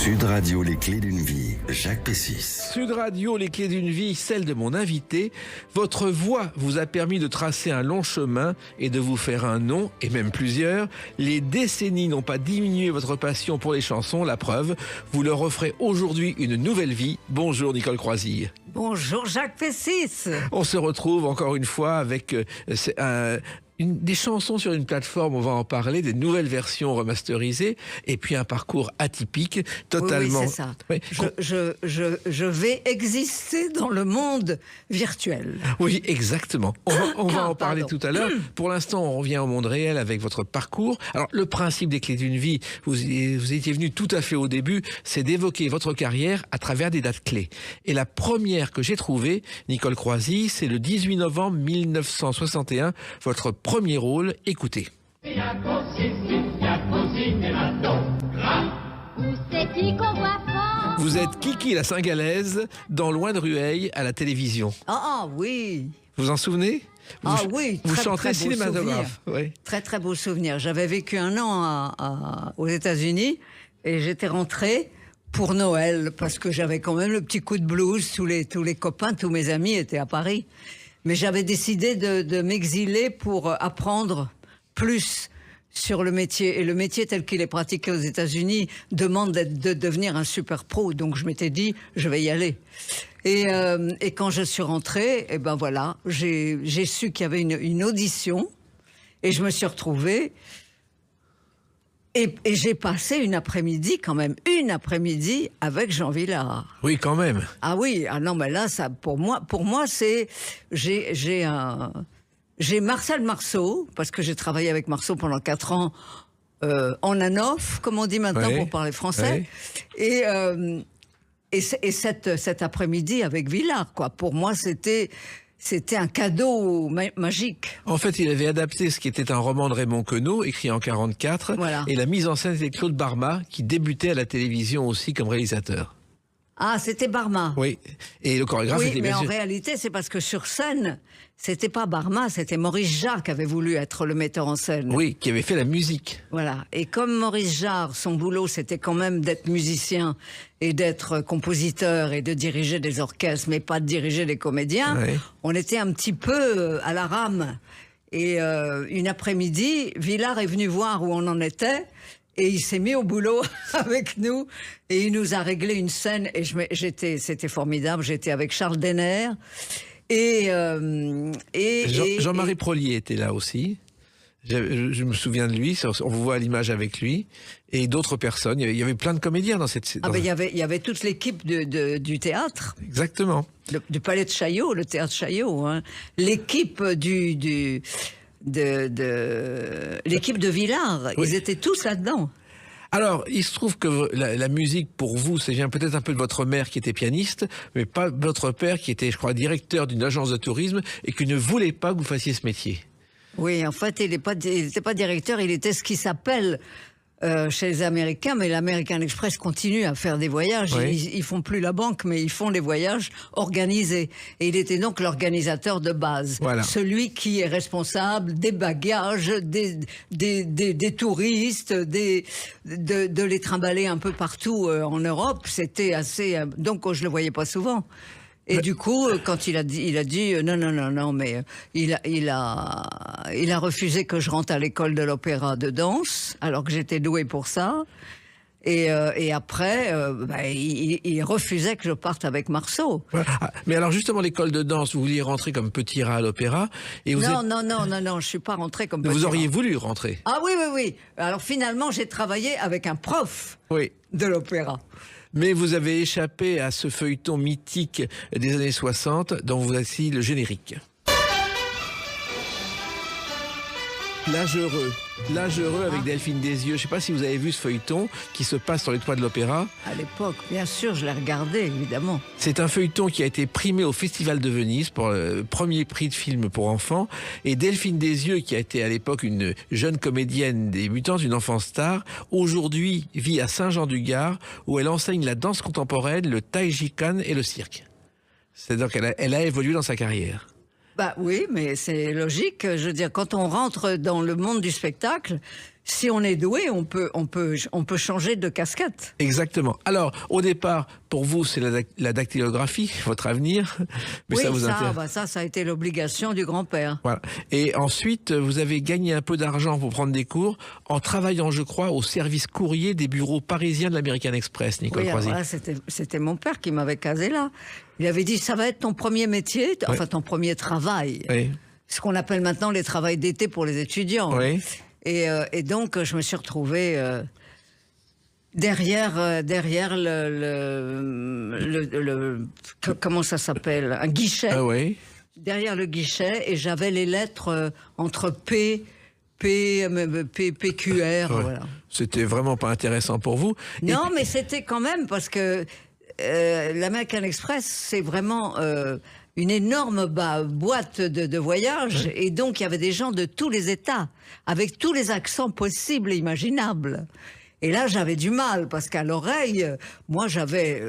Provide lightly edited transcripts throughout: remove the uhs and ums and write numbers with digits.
Sud Radio, les clés d'une vie, Jacques Pessis. Sud Radio, les clés d'une vie, celle de mon invité. Votre voix vous a permis de tracer un long chemin et de vous faire un nom, et même plusieurs. Les décennies n'ont pas diminué votre passion pour les chansons, la preuve. Vous leur offrez aujourd'hui une nouvelle vie. Bonjour Nicole Croisille. Bonjour Jacques Pessis. On se retrouve encore une fois avec des chansons sur une plateforme, on va en parler, des nouvelles versions remasterisées, et puis un parcours atypique, totalement... Oui, c'est ça. Oui. Je vais exister dans le monde virtuel. Oui, exactement. On va en parler tout à l'heure. Pour l'instant, on revient au monde réel avec votre parcours. Alors, le principe des clés d'une vie, vous étiez venu tout à fait au début, c'est d'évoquer votre carrière à travers des dates clés. Et la première que j'ai trouvée, Nicole Croisille, c'est le 18 novembre 1961, votre premier rôle. Écoutez. Vous êtes Kiki la Singalaise dans Loin de Rueil à la télévision. Ah oui. Vous vous en souvenez? Oui. Vous très, chantez très beau cinématographe. Oui. Très très beau souvenir. J'avais vécu un an aux États-Unis et j'étais rentrée pour Noël parce que j'avais quand même le petit coup de blues. Tous les copains, tous mes amis étaient à Paris. Mais j'avais décidé de m'exiler pour apprendre plus sur le métier. Et le métier tel qu'il est pratiqué aux États-Unis demande de devenir un super pro. Donc je m'étais dit, je vais y aller. Et quand je suis rentrée, et ben voilà, j'ai su qu'il y avait une audition. Et je me suis retrouvée. Et j'ai passé une après-midi avec Jean Vilar. Oui, quand même. Ah oui, non mais là ça pour moi c'est j'ai Marcel Marceau parce que j'ai travaillé avec Marceau pendant 4 ans en an-off comme on dit maintenant pour parler français et cet après-midi avec Vilar quoi. Pour moi c'était un cadeau magique. En fait, il avait adapté ce qui était un roman de Raymond Queneau, écrit en 1944. Voilà. Et la mise en scène était Claude Barma, qui débutait à la télévision aussi comme réalisateur. Ah, c'était Barma. Oui. Et le chorégraphe était mais en réalité, c'est parce que sur scène, c'était pas Barma, c'était Maurice Jarre qui avait voulu être le metteur en scène. Oui, qui avait fait la musique. Voilà. Et comme Maurice Jarre, son boulot, c'était quand même d'être musicien et d'être compositeur et de diriger des orchestres, mais pas de diriger des comédiens, on était un petit peu à la rame. Et une après-midi, Vilar est venu voir où on en était. Et il s'est mis au boulot avec nous et il nous a réglé une scène et c'était formidable. J'étais avec Charles Denner et Jean-Marie Prolier était là aussi. Je me souviens de lui. On vous voit à l'image avec lui et d'autres personnes. Il y avait plein de comédiens dans cette. Il y avait toute l'équipe du théâtre. Exactement. Du Palais de Chaillot, le théâtre Chaillot. Hein. L'équipe l'équipe de Vilar, ils étaient tous là-dedans. Alors, il se trouve que la musique, pour vous, ça vient peut-être un peu de votre mère qui était pianiste, mais pas votre père qui était, je crois, directeur d'une agence de tourisme et qui ne voulait pas que vous fassiez ce métier. Oui, en fait, il n'était pas directeur, il était ce qui s'appelle... chez les Américains, mais l'American Express continue à faire des voyages. Ils font plus la banque, mais ils font des voyages organisés. Et il était donc l'organisateur de base. Voilà. Celui qui est responsable des bagages, des touristes, de les trimballer un peu partout en Europe. C'était assez... Donc je le voyais pas souvent. Et du coup, quand il a dit non, mais il a refusé que je rentre à l'école de l'opéra de danse, alors que j'étais douée pour ça. Et après, il refusait que je parte avec Marceau. Ah, mais alors justement, l'école de danse, vous vouliez rentrer comme petit rat à l'opéra et vous non, je suis pas rentrée comme petit rat. Vous auriez voulu rentrer? Ah oui. Alors finalement, j'ai travaillé avec un prof de l'opéra. Mais vous avez échappé à ce feuilleton mythique des années 60 dont voici le générique. L'âge heureux avec Delphine Desieux. Je ne sais pas si vous avez vu ce feuilleton qui se passe sur les toits de l'Opéra. À l'époque, bien sûr, je l'ai regardé, évidemment. C'est un feuilleton qui a été primé au Festival de Venise pour le premier prix de film pour enfants. Et Delphine Desieux, qui a été à l'époque une jeune comédienne débutante, une enfant star, aujourd'hui vit à Saint-Jean-du-Gard où elle enseigne la danse contemporaine, le taïjikan et le cirque. C'est-à-dire qu'elle a évolué dans sa carrière. Bah oui, mais c'est logique. Je veux dire, quand on rentre dans le monde du spectacle, si on est doué, on peut changer de casquette. Exactement. Alors, au départ, pour vous, c'est la dactylographie, votre avenir. Mais oui, ça vous intéresse. Ça a été l'obligation du grand-père. Voilà. Et ensuite, vous avez gagné un peu d'argent pour prendre des cours en travaillant, je crois, au service courrier des bureaux parisiens de l'American Express, Nicole Croisy. Voilà, c'était mon père qui m'avait casé là. Il avait dit, ça va être ton premier métier, enfin ton premier travail. Oui. Ce qu'on appelle maintenant les travails d'été pour les étudiants. Oui. Et donc, je me suis retrouvée derrière comment ça s'appelle, un guichet. Ah oui. Derrière le guichet, et j'avais les lettres entre PQR. Ouais. Voilà. C'était vraiment pas intéressant pour vous. Non, mais c'était quand même parce que l'American Express, c'est vraiment une énorme boîte de voyage, Ouais. et donc il y avait des gens de tous les États, avec tous les accents possibles et imaginables. Et là, j'avais du mal, parce qu'à l'oreille, moi, j'avais...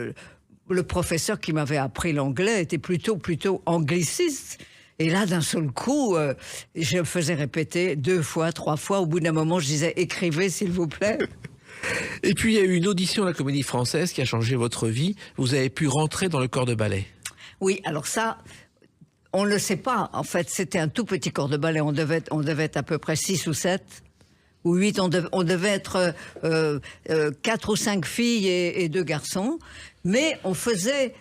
le professeur qui m'avait appris l'anglais était plutôt angliciste. Et là, d'un seul coup, je me faisais répéter 2 fois, 3 fois. Au bout d'un moment, je disais, écrivez, s'il vous plaît. Et puis, il y a eu une audition à la Comédie Française qui a changé votre vie. Vous avez pu rentrer dans le corps de ballet. Oui, alors ça, on ne le sait pas. En fait, c'était un tout petit corps de ballet. On devait être à peu près 6 ou 7 ou 8. On devait être 4 ou 5 filles et 2 garçons. Mais on faisait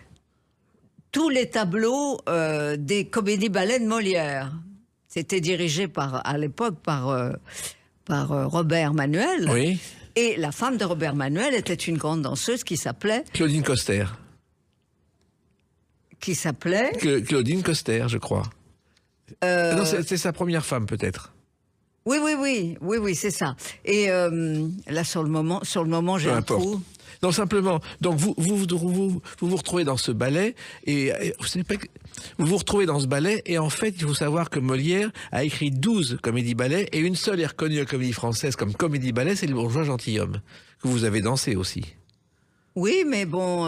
tous les tableaux des comédies-ballets de Molière. C'était dirigé à l'époque par Robert Manuel. Oui. Et la femme de Robert Manuel était une grande danseuse qui s'appelait... Claudine Coster. Claudine Coster, je crois. Non, c'est sa première femme, peut-être. Oui, c'est ça. Et là, sur le moment, j'ai un trou. Non, simplement. Donc, vous vous retrouvez dans ce ballet, et vous vous retrouvez dans ce ballet, et en fait, il faut savoir que Molière a écrit 12 comédies-ballets, et une seule est reconnue à la Comédie Française comme comédie-ballet, c'est Le Bourgeois Gentilhomme, que vous avez dansé aussi. Oui, mais bon,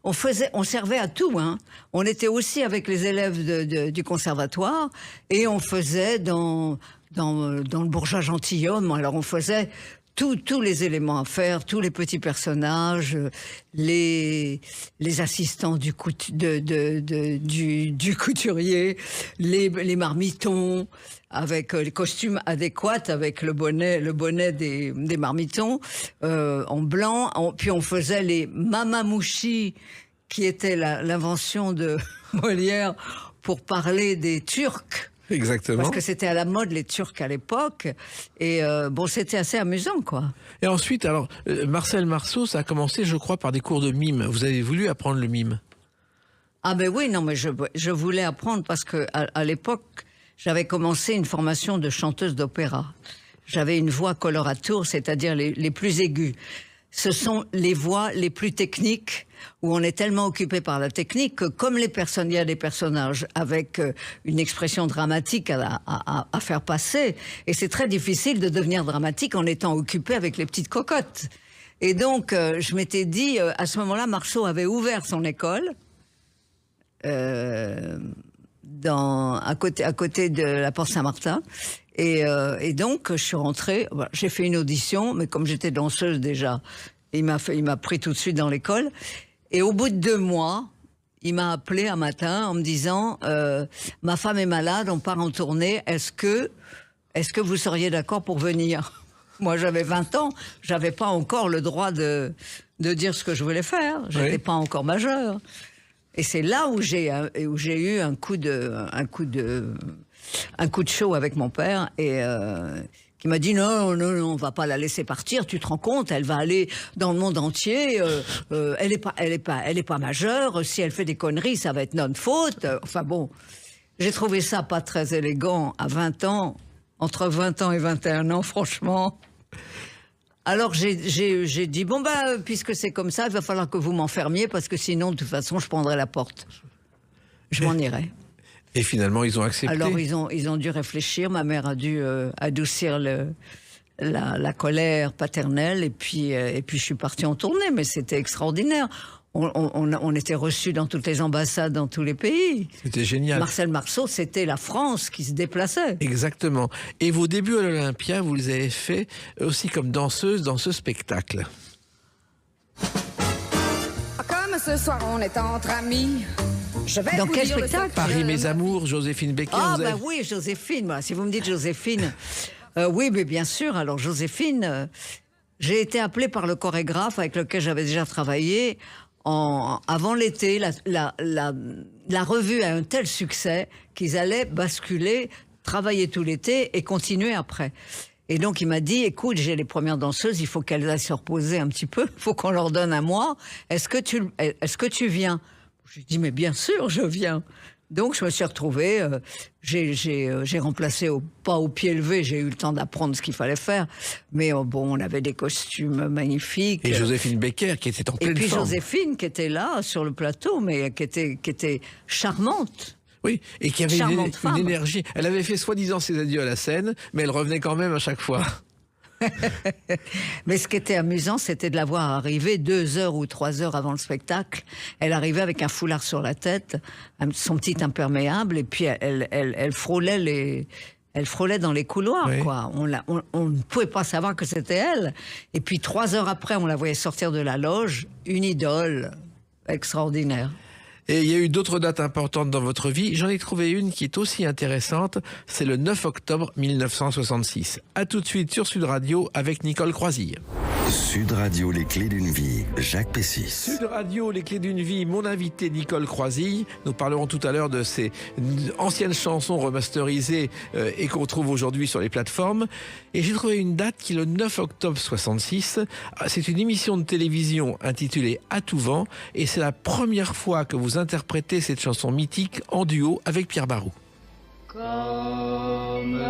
on servait à tout, hein. On était aussi avec les élèves du conservatoire, et on faisait dans Le Bourgeois Gentilhomme. Alors, on faisait tous les éléments à faire, tous les petits personnages, les assistants du couturier, les marmitons, avec les costumes adéquats, avec le bonnet des marmitons, en blanc. Puis on faisait les mamamouchis, qui était l'invention de Molière pour parler des Turcs. Exactement. Parce que c'était à la mode, les Turcs à l'époque. Et bon, c'était assez amusant, quoi. Et ensuite, alors, Marcel Marceau, ça a commencé, je crois, par des cours de mime. Vous avez voulu apprendre le mime? Ah ben oui, non, mais je voulais apprendre parce que à l'époque, j'avais commencé une formation de chanteuse d'opéra. J'avais une voix coloratour, c'est-à-dire les plus aiguës. Ce sont les voix les plus techniques, où on est tellement occupé par la technique que comme il y a des personnages avec une expression dramatique à faire passer, et c'est très difficile de devenir dramatique en étant occupé avec les petites cocottes. Et donc, je m'étais dit, à ce moment-là, Marceau avait ouvert son école, à côté de la Porte Saint-Martin. Et donc, je suis rentrée, j'ai fait une audition, mais comme j'étais danseuse déjà, il m'a pris tout de suite dans l'école. Et au bout de 2 mois, il m'a appelé un matin en me disant ma femme est malade, on part en tournée, est-ce que vous seriez d'accord pour venir? Moi, j'avais 20 ans, j'avais pas encore le droit de dire ce que je voulais faire, j'étais pas encore majeure. Et c'est là où j'ai eu un coup de chaud avec mon père, et qui m'a dit non, on va pas la laisser partir, tu te rends compte, elle va aller dans le monde entier, elle est pas majeure, si elle fait des conneries, ça va être notre faute. Enfin bon, j'ai trouvé ça pas très élégant à 20 ans, entre 20 ans et 21 ans, franchement. Alors j'ai dit bon puisque c'est comme ça, il va falloir que vous m'enfermiez, parce que sinon de toute façon je prendrai la porte, je m'en irai. Et finalement ils ont accepté. Alors ils ont dû réfléchir, ma mère a dû adoucir la colère paternelle, et puis je suis partie en tournée, mais c'était extraordinaire. On était reçus dans toutes les ambassades, dans tous les pays. C'était génial. Marcel Marceau, c'était la France qui se déplaçait. Exactement. Et vos débuts à l'Olympia, vous les avez faits aussi comme danseuse dans ce spectacle. Comme ce soir on est entre amis. Dans quel spectacle? Paris mes amours, Joséphine Baker. Ah bah oui, Joséphine. Voilà, si vous me dites Joséphine, oui, mais bien sûr. Alors Joséphine, j'ai été appelée par le chorégraphe avec lequel j'avais déjà travaillé. Avant l'été, la revue a un tel succès qu'ils allaient basculer, travailler tout l'été et continuer après. Et donc il m'a dit, écoute, j'ai les premières danseuses, il faut qu'elles aillent se reposer un petit peu, il faut qu'on leur donne un mois. Est-ce que tu viens? Je lui ai dit, mais bien sûr, je viens. Donc je me suis retrouvée, j'ai remplacé pas au pied levé, j'ai eu le temps d'apprendre ce qu'il fallait faire, mais bon, on avait des costumes magnifiques. Et Joséphine Baker qui était en pleine forme. Et puis Joséphine qui était là sur le plateau, mais qui était charmante. Oui, et qui avait une énergie. Elle avait fait soi-disant ses adieux à la scène, mais elle revenait quand même à chaque fois. Mais ce qui était amusant, c'était de la voir arriver 2 heures ou 3 heures avant le spectacle. Elle arrivait avec un foulard sur la tête, son petit imperméable, et puis elle frôlait dans les couloirs, oui. Quoi. On ne pouvait pas savoir que c'était elle. Et puis 3 heures après, on la voyait sortir de la loge, une idole extraordinaire. Et il y a eu d'autres dates importantes dans votre vie. J'en ai trouvé une qui est aussi intéressante. C'est le 9 octobre 1966. À tout de suite sur Sud Radio avec Nicole Croisille. Sud Radio, les clés d'une vie, Jacques Pessis. Sud Radio, les clés d'une vie, mon invité Nicole Croisille. Nous parlerons tout à l'heure de ces anciennes chansons remasterisées et qu'on trouve aujourd'hui sur les plateformes. Et j'ai trouvé une date qui est le 9 octobre 66. C'est une émission de télévision intitulée À tout vent. Et c'est la première fois que vous interprétez cette chanson mythique en duo avec Pierre Barou. Comme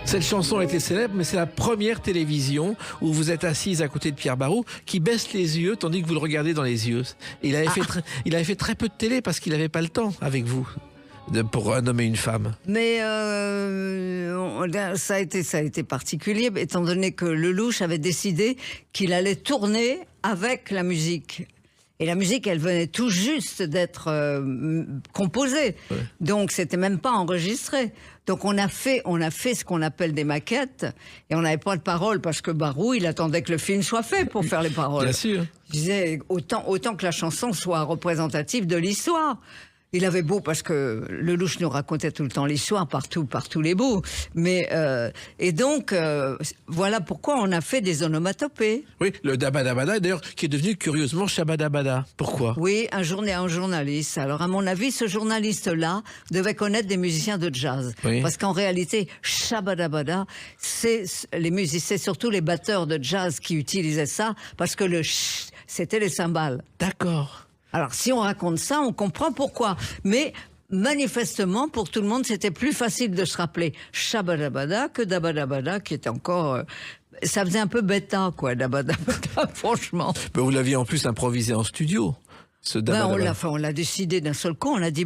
Cette chanson a été célèbre, mais c'est la première télévision où vous êtes assise à côté de Pierre Barou, qui baisse les yeux tandis que vous le regardez dans les yeux. Il avait fait très peu de télé parce qu'il n'avait pas le temps avec vous pour nommer une femme. Mais ça a été particulier, étant donné que Lelouch avait décidé qu'il allait tourner avec la musique. Et la musique, elle venait tout juste d'être composée. Ouais. Donc, c'était même pas enregistré. Donc, on a fait ce qu'on appelle des maquettes. Et on n'avait pas de paroles parce que Barou, il attendait que le film soit fait pour faire les paroles. Bien sûr. Je disais, autant que la chanson soit représentative de l'histoire. Il avait beau, parce que Lelouch nous racontait tout le temps l'histoire par tous les bouts. Mais, et donc, voilà pourquoi on a fait des onomatopées. Oui, le dabadabada, d'ailleurs, qui est devenu curieusement shabadabada. Pourquoi? Oui, un journaliste. Alors, à mon avis, ce journaliste-là devait connaître des musiciens de jazz. Oui. Parce qu'en réalité, shabadabada, c'est surtout les batteurs de jazz qui utilisaient ça, parce que le ch, c'était les cymbales. D'accord. Alors, si on raconte ça, on comprend pourquoi. Mais manifestement, pour tout le monde, c'était plus facile de se rappeler Shabadabada que Dabadabada, qui était encore... ça faisait un peu bêta, quoi, Dabadabada, franchement. Mais vous l'aviez en plus improvisé en studio, ce Dabadabada. On l'a décidé d'un seul coup. On a dit,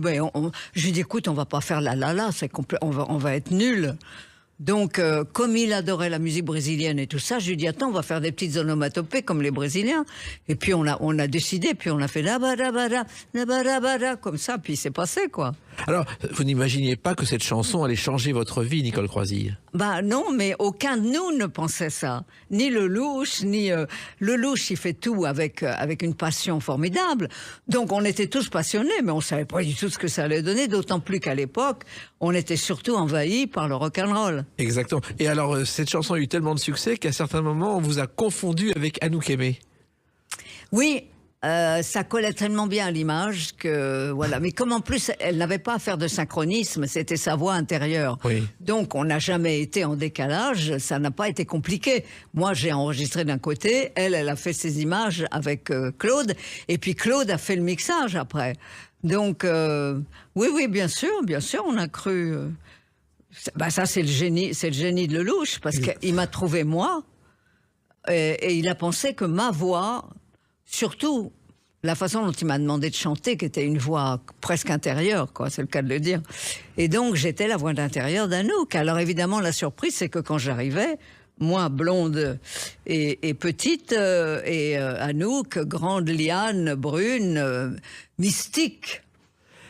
je lui ai dit, écoute, on va pas faire la, c'est complet, on va être nuls. Donc, comme il adorait la musique brésilienne et tout ça, je lui ai dit, attends, on va faire des petites onomatopées comme les Brésiliens. Et puis, on a décidé, puis on a fait dabadabada, dabadabada, comme ça, puis c'est passé, quoi. Alors, vous n'imaginiez pas que cette chanson allait changer votre vie, Nicole Croisille? Bah non, mais aucun de nous ne pensait ça. Ni Lelouch, ni... Lelouch, il fait tout avec une passion formidable. Donc, on était tous passionnés, mais on savait pas du tout ce que ça allait donner, d'autant plus qu'à l'époque, on était surtout envahis par le rock'n'roll. Exactement. Et alors, cette chanson a eu tellement de succès qu'à certains moments, on vous a confondu avec Anouk Aimée. Oui, ça collait tellement bien à l'image que voilà. Mais comme en plus elle n'avait pas à faire de synchronisme, c'était sa voix intérieure. Oui. Donc on n'a jamais été en décalage, ça n'a pas été compliqué. Moi j'ai enregistré d'un côté, elle a fait ses images avec Claude, et puis Claude a fait le mixage après. Donc oui, bien sûr, on a cru. Ça c'est le génie de Lelouch, parce qu'il m'a trouvé moi, et il a pensé que ma voix, surtout la façon dont il m'a demandé de chanter, qui était une voix presque intérieure, quoi, c'est le cas de le dire. Et donc, j'étais la voix d'intérieur d'Anouk. Alors, évidemment, la surprise, c'est que quand j'arrivais, moi, blonde et petite, et Anouk, grande liane, brune, mystique.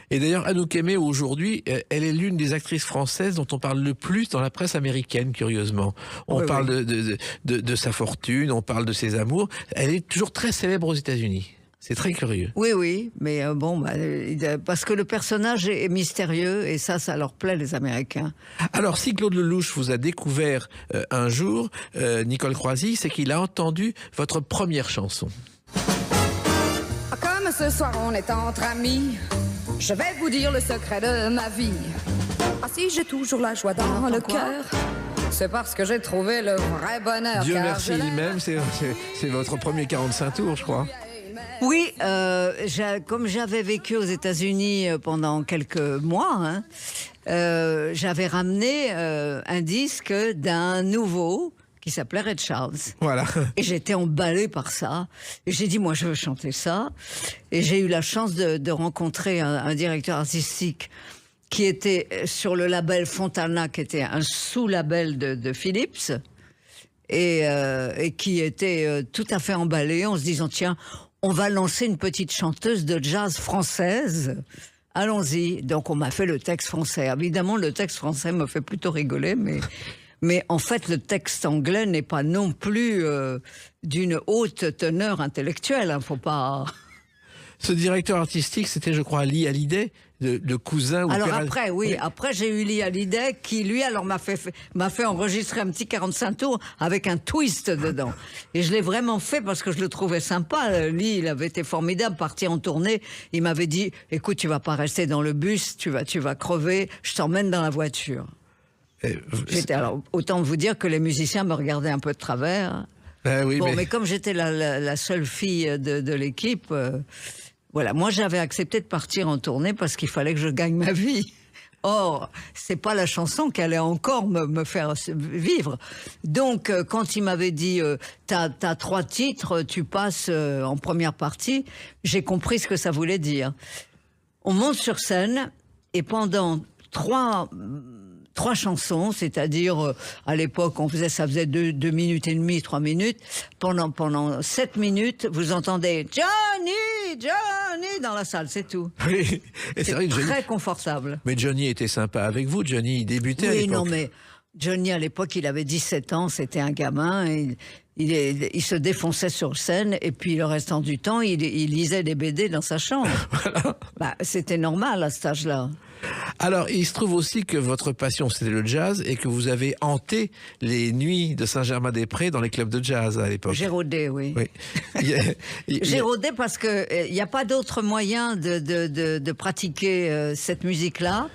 Et d'ailleurs, Anouk Aimée, aujourd'hui, elle est l'une des actrices françaises dont on parle le plus dans la presse américaine, curieusement. On parle de sa fortune, on parle de ses amours. Elle est toujours très célèbre aux États-Unis. C'est très curieux. Oui, mais parce que le personnage est mystérieux et ça leur plaît, les Américains. Alors, si Claude Lelouch vous a découvert un jour, Nicole Croisy, c'est qu'il a entendu votre première chanson. Comme ce soir on est entre amis, je vais vous dire le secret de ma vie. Ah si j'ai toujours la joie dans le cœur, c'est parce que j'ai trouvé le vrai bonheur. Dieu merci lui-même, c'est votre premier 45 tours, je crois. Oui, comme j'avais vécu aux États-Unis pendant quelques mois, j'avais ramené un disque d'un nouveau qui s'appelait Ray Charles. Voilà. Et j'étais emballée par ça. Et j'ai dit, moi, je veux chanter ça. Et j'ai eu la chance de rencontrer un directeur artistique qui était sur le label Fontana, qui était un sous-label de Philips, et qui était tout à fait emballé en se disant, tiens, on va lancer une petite chanteuse de jazz française. Allons-y. Donc, on m'a fait le texte français. Évidemment, le texte français me fait plutôt rigoler, mais en fait, le texte anglais n'est pas non plus d'une haute teneur intellectuelle. Faut pas... Ce directeur artistique, c'était, je crois, Lee Hallyday, le cousin... Ou alors père... après, oui, après j'ai eu Lee Hallyday qui, lui, alors m'a fait enregistrer un petit 45 tours avec un twist dedans. Et je l'ai vraiment fait parce que je le trouvais sympa. Lee, il avait été formidable, parti en tournée. Il m'avait dit, écoute, tu vas pas rester dans le bus, tu vas crever, je t'emmène dans la voiture. Alors, autant vous dire que les musiciens me regardaient un peu de travers. Oui, mais comme j'étais la seule fille de l'équipe, voilà, moi j'avais accepté de partir en tournée parce qu'il fallait que je gagne ma vie. Or, c'est pas la chanson qui allait encore me faire vivre. Donc, quand il m'avait dit t'as 3 titres, tu passes en première partie, j'ai compris ce que ça voulait dire. On monte sur scène et pendant 3 chansons, c'est-à-dire à l'époque ça faisait 2 minutes et demie, 3 minutes. Pendant 7 minutes, vous entendez Johnny dans la salle, c'est tout. Oui, et c'est vrai que très confortable. Mais Johnny était sympa avec vous. Johnny, il débutait à l'époque. Oui, non, mais Johnny à l'époque, il avait 17 ans, c'était un gamin. Il se défonçait sur scène et puis le restant du temps, il lisait des BD dans sa chambre. Voilà. C'était normal à cet âge-là. Alors, il se trouve aussi que votre passion, c'était le jazz et que vous avez hanté les nuits de Saint-Germain-des-Prés dans les clubs de jazz à l'époque. J'ai rôdé, oui. J'ai rôdé parce qu'il n'y a pas d'autre moyen de pratiquer cette musique-là.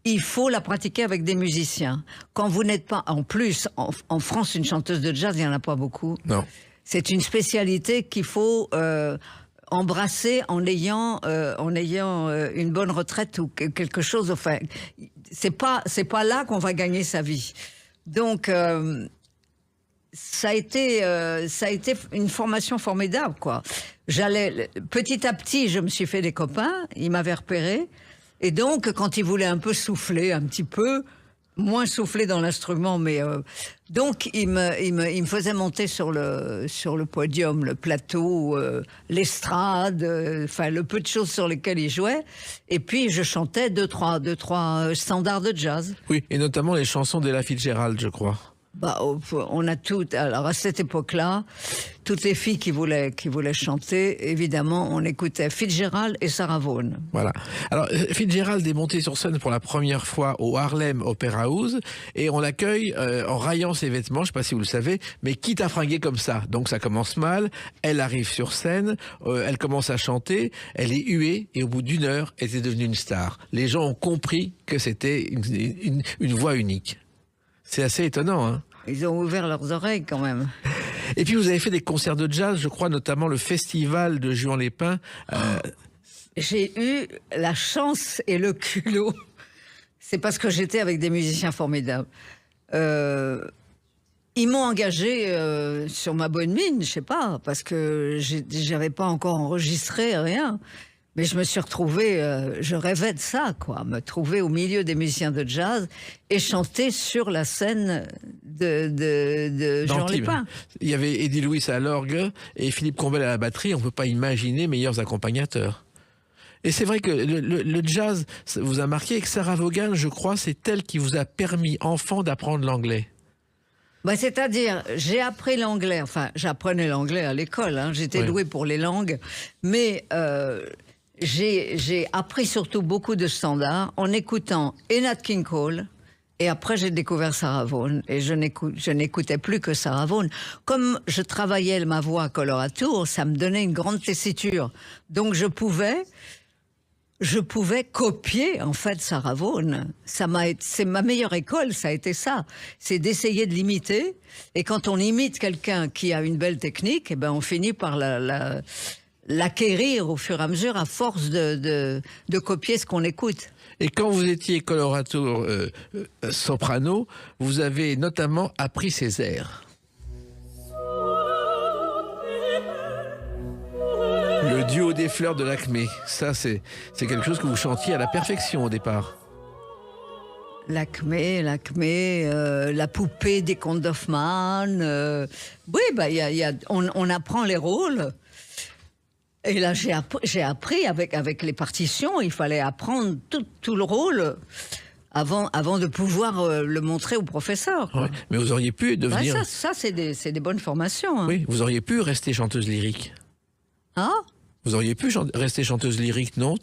Il faut la pratiquer avec des musiciens. Quand vous n'êtes pas... En plus, en France, une chanteuse de jazz, il n'y en a pas beaucoup. Non. C'est une spécialité qu'il faut... embrasser en ayant une bonne retraite ou quelque chose. Enfin, c'est pas là qu'on va gagner sa vie. Donc ça a été une formation formidable, quoi. Petit à petit, je me suis fait des copains. Ils m'avaient repéré et donc quand ils voulaient un peu souffler, un petit peu moins souffler dans l'instrument, mais donc il me faisait monter sur le podium, le plateau, l'estrade, enfin le peu de choses sur lesquelles il jouait, et puis je chantais deux trois standards de jazz. Oui, et notamment les chansons d'Ella Fitzgerald, je crois. On a toutes. Alors à cette époque-là, toutes les filles qui voulaient chanter, évidemment, on écoutait Fitzgerald et Sarah Vaughan. Voilà. Alors Fitzgerald est monté sur scène pour la première fois au Harlem Opera House et on l'accueille en raillant ses vêtements. Je ne sais pas si vous le savez, mais quitte à fringuer comme ça. Donc ça commence mal. Elle arrive sur scène, elle commence à chanter, elle est huée et au bout d'1 heure, elle est devenue une star. Les gens ont compris que c'était une voix unique. C'est assez étonnant, hein. Ils ont ouvert leurs oreilles quand même. Et puis vous avez fait des concerts de jazz, je crois, notamment le festival de Juan Lépin. J'ai eu la chance et le culot. C'est parce que j'étais avec des musiciens formidables. Ils m'ont engagé sur ma bonne mine, je sais pas, parce que j'avais pas encore enregistré rien. Mais je me suis retrouvée, je rêvais de ça, quoi, me trouver au milieu des musiciens de jazz et chanter sur la scène de Jean d'Antibes. Lépin. Il y avait Eddie Louis à l'orgue et Philippe Combel à la batterie. On ne peut pas imaginer meilleurs accompagnateurs. Et c'est vrai que le jazz ça vous a marqué, et que Sarah Vaughan, je crois, c'est elle qui vous a permis, enfant, d'apprendre l'anglais. Bah, c'est-à-dire, j'ai appris l'anglais, enfin, j'apprenais l'anglais à l'école, hein, j'étais douée pour les langues, mais j'ai appris surtout beaucoup de standards en écoutant Nat King Cole, et après j'ai découvert Sarah Vaughan, et je n'écoutais plus que Sarah Vaughan. Comme je travaillais ma voix à coloratour, ça me donnait une grande tessiture, donc je pouvais copier, en fait, Sarah Vaughan. C'est ma meilleure école, ça a été ça. C'est d'essayer de l'imiter. Et quand on imite quelqu'un qui a une belle technique, eh ben, on finit par l'acquérir au fur et à mesure à force de copier ce qu'on écoute. Et quand vous étiez colorato soprano, vous avez notamment appris ces airs. Le duo des fleurs de l'Acmé, ça c'est quelque chose que vous chantiez à la perfection au départ. L'Acmé, la poupée des contes d'Hoffmann. Oui, bah, on apprend les rôles. Et là, j'ai appris avec les partitions. Il fallait apprendre tout le rôle avant de pouvoir le montrer au professeur. Ouais, mais vous auriez pu devenir... Bah, ça c'est des bonnes formations. Hein. Oui, vous auriez pu rester chanteuse lyrique. Ah? Vous auriez pu rester chanteuse lyrique, non?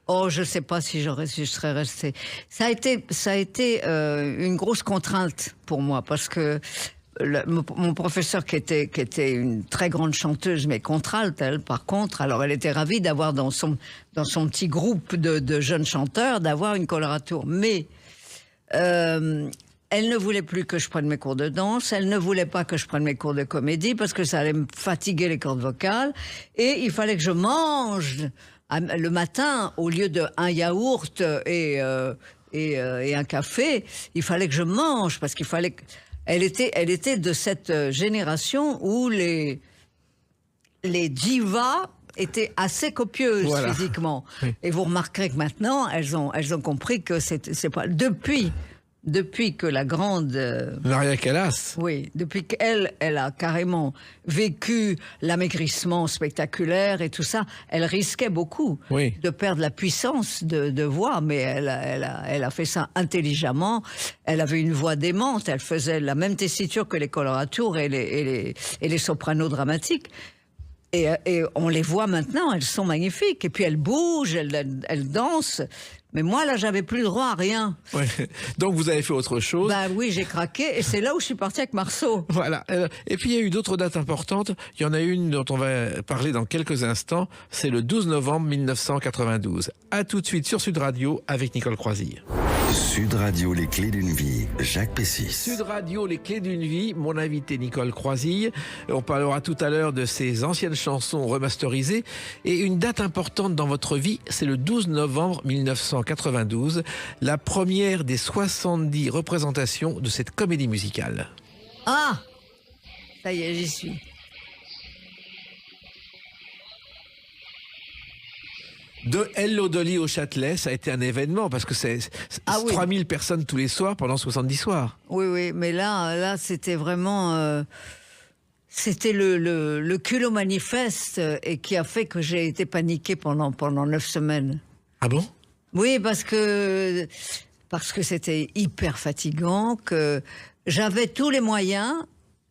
Oh, je ne sais pas si je serais restée. Ça a été une grosse contrainte pour moi, parce que mon professeur, qui était une très grande chanteuse, mais contralte, elle, par contre, alors elle était ravie d'avoir dans son petit groupe de jeunes chanteurs, d'avoir une coloratour. Mais elle ne voulait plus que je prenne mes cours de danse, elle ne voulait pas que je prenne mes cours de comédie parce que ça allait me fatiguer les cordes vocales, et il fallait que je mange le matin au lieu d'un yaourt et un café, il fallait que je mange parce qu'il fallait que... Elle était de cette génération où les divas étaient assez copieuses physiquement. Oui. Et vous remarquerez que maintenant, elles ont compris que c'est pas... Depuis que la grande... Maria Callas. Oui, depuis qu'elle a carrément vécu l'amaigrissement spectaculaire et tout ça, elle risquait beaucoup de perdre la puissance de voix, mais elle a fait ça intelligemment. Elle avait une voix démente, elle faisait la même tessiture que les coloratours et les sopranos dramatiques. Et on les voit maintenant, elles sont magnifiques. Et puis elles bougent, elles dansent. Mais moi, là, j'avais plus le droit à rien. Ouais. Donc, vous avez fait autre chose. Bah oui, j'ai craqué. Et c'est là où je suis partie avec Marceau. Voilà. Et puis, il y a eu d'autres dates importantes. Il y en a une dont on va parler dans quelques instants. C'est le 12 novembre 1992. À tout de suite sur Sud Radio avec Nicole Croisille. Sud Radio, les clés d'une vie, Jacques Pessis. Sud Radio, les clés d'une vie, mon invité Nicole Croisille. On parlera tout à l'heure de ses anciennes chansons remasterisées. Et une date importante dans votre vie, c'est le 12 novembre 1992, la première des 70 représentations de cette comédie musicale. Ah! Ça y est, j'y suis. De Hello Dolly au Châtelet, ça a été un événement parce que c'est 3000 personnes tous les soirs pendant 70 soirs. Oui, mais là c'était vraiment... c'était le culot manifeste et qui a fait que j'ai été paniquée pendant 9 semaines. Ah bon? Oui, parce que c'était hyper fatigant, que j'avais tous les moyens,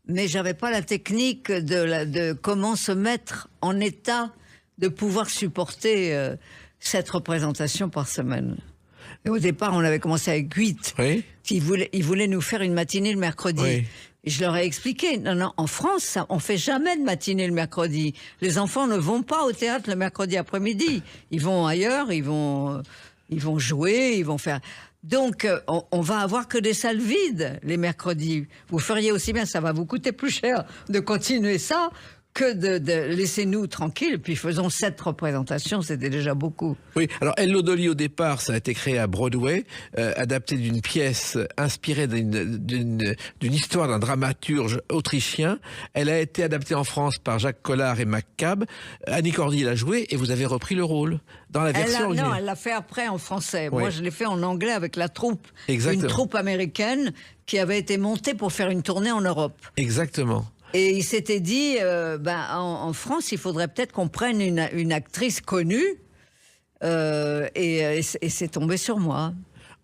mais j'avais pas la technique de comment se mettre en état de pouvoir supporter cette représentation par semaine. Et au départ, on avait commencé avec 8. Oui. Ils voulaient nous faire une matinée le mercredi. Oui. Et je leur ai expliqué, non, en France, on fait jamais de matinée le mercredi. Les enfants ne vont pas au théâtre le mercredi après-midi. Ils vont ailleurs, ils vont jouer, ils vont faire... Donc, on va avoir que des salles vides les mercredis. Vous feriez aussi bien, ça va vous coûter plus cher de continuer ça que de laissez-nous tranquilles, puis faisons 7 représentations, c'était déjà beaucoup. Oui, alors Hello Dolly, au départ, ça a été créé à Broadway, adapté d'une pièce inspirée d'une histoire d'un dramaturge autrichien. Elle a été adaptée en France par Jacques Collard et Mac Cab. Annie Cordy l'a joué et vous avez repris le rôle dans la version originale. Non, elle l'a fait après en français. Oui. Moi, je l'ai fait en anglais avec la troupe. Exactement. Une troupe américaine qui avait été montée pour faire une tournée en Europe. Exactement. Et il s'était dit, en France, il faudrait peut-être qu'on prenne une actrice connue. Et c'est tombé sur moi.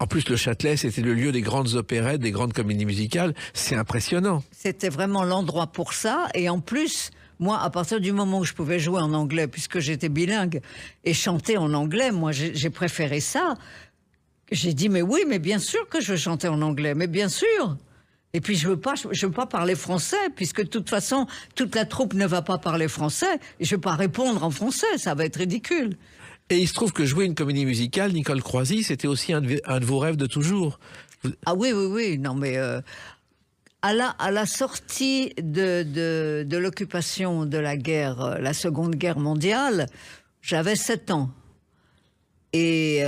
En plus, le Châtelet, c'était le lieu des grandes opérettes, des grandes comédies musicales. C'est impressionnant. C'était vraiment l'endroit pour ça. Et en plus, moi, à partir du moment où je pouvais jouer en anglais, puisque j'étais bilingue, et chanter en anglais, moi, j'ai préféré ça. J'ai dit, mais oui, mais bien sûr que je veux chanter en anglais, mais bien sûr. Et puis, je veux pas parler français, puisque de toute façon, toute la troupe ne va pas parler français. Et je veux pas répondre en français, ça va être ridicule. Et il se trouve que jouer une comédie musicale, Nicole Croisy, c'était aussi un de vos rêves de toujours. Ah oui. Non, mais à la sortie de l'occupation de la guerre, la Seconde Guerre mondiale, j'avais 7 ans. Et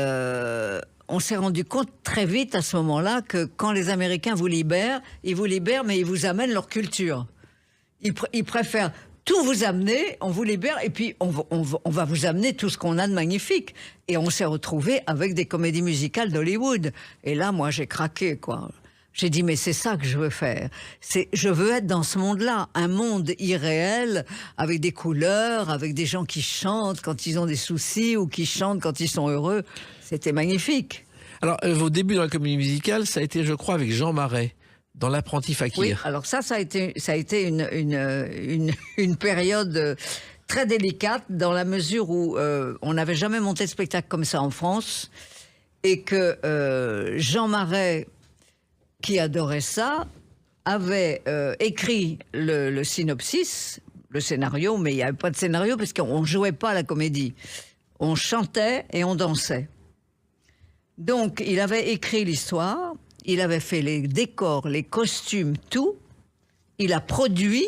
on s'est rendu compte très vite à ce moment-là que quand les Américains vous libèrent, mais ils vous amènent leur culture. Ils préfèrent tout vous amener, on vous libère, et puis on va vous amener tout ce qu'on a de magnifique. Et on s'est retrouvés avec des comédies musicales d'Hollywood. Et là, moi, j'ai craqué, quoi. J'ai dit, mais c'est ça que je veux faire. Je veux être dans ce monde-là, un monde irréel, avec des couleurs, avec des gens qui chantent quand ils ont des soucis, ou qui chantent quand ils sont heureux. C'était magnifique. Alors, vos débuts dans la comédie musicale, ça a été, je crois, avec Jean Marais, dans L'Apprenti Fakir. Oui, alors ça a été une période très délicate, dans la mesure où on n'avait jamais monté de spectacle comme ça en France, et que Jean Marais, qui adorait ça, avait écrit le synopsis, le scénario, mais il n'y avait pas de scénario parce qu'on ne jouait pas la comédie. On chantait et on dansait. Donc, il avait écrit l'histoire, il avait fait les décors, les costumes, tout. Il a produit.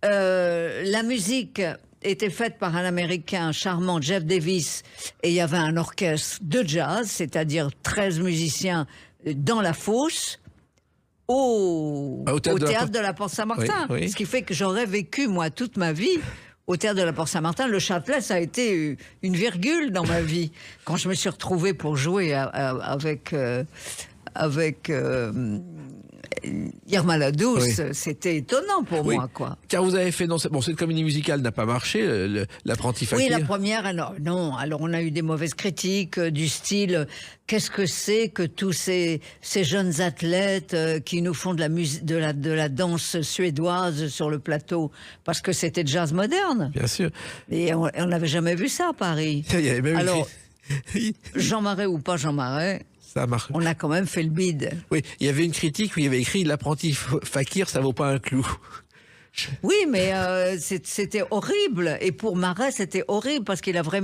La musique était faite par un Américain charmant, Jeff Davis, et il y avait un orchestre de jazz, c'est-à-dire 13 musiciens dans la fosse, au théâtre de la Porte Saint-Martin. Oui, oui. Ce qui fait que j'aurais vécu, moi, toute ma vie au théâtre de la Porte Saint-Martin. Le Châtelet, ça a été une virgule dans ma vie. Quand je me suis retrouvée pour jouer avec Irma la Douce, oui. C'était étonnant pour moi, quoi. Car vous avez fait, cette comédie musicale n'a pas marché, L'Apprenti Fakir. Oui, la première, alors on a eu des mauvaises critiques du style, qu'est-ce que c'est que tous ces jeunes athlètes qui nous font de la danse suédoise sur le plateau, parce que c'était jazz moderne. Bien sûr. Et on n'avait jamais vu ça à Paris. Il y avait même alors, Jean Marais ou pas Jean Marais, ça marche. On a quand même fait le bide. Oui, il y avait une critique où il y avait écrit L'Apprenti Fakir, ça vaut pas un clou. Oui, mais c'était horrible. Et pour Marais, c'était horrible parce qu'il avait